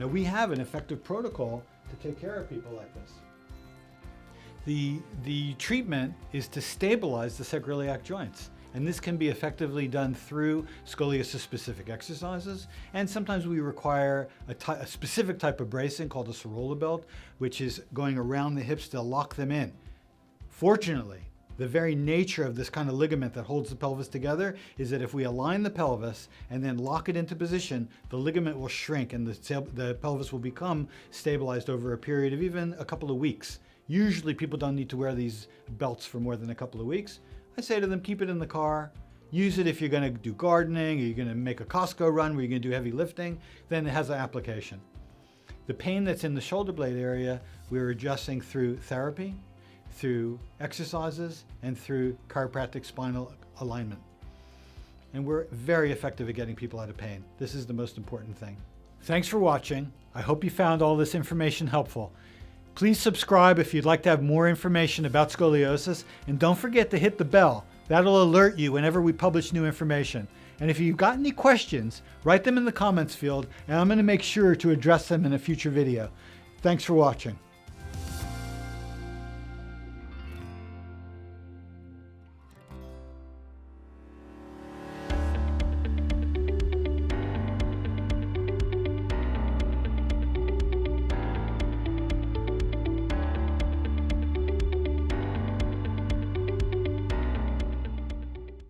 Now we have an effective protocol to take care of people like this. The treatment is to stabilize the sacroiliac joints. And this can be effectively done through scoliosis-specific exercises. And sometimes we require a specific type of bracing called a serola belt, which is going around the hips to lock them in. Fortunately, the very nature of this kind of ligament that holds the pelvis together is that if we align the pelvis and then lock it into position, the ligament will shrink and the pelvis will become stabilized over a period of even a couple of weeks. Usually people don't need to wear these belts for more than a couple of weeks. I say to them, keep it in the car. Use it if you're going to do gardening, or you're going to make a Costco run where you're going to do heavy lifting, then it has an application. The pain that's in the shoulder blade area, we're adjusting through therapy, through exercises, and through chiropractic spinal alignment. And we're very effective at getting people out of pain. This is the most important thing. Thanks for watching. I hope you found all this information helpful. Please subscribe if you'd like to have more information about scoliosis, and don't forget to hit the bell. That'll alert you whenever we publish new information. And if you've got any questions, write them in the comments field, and I'm going to make sure to address them in a future video. Thanks for watching.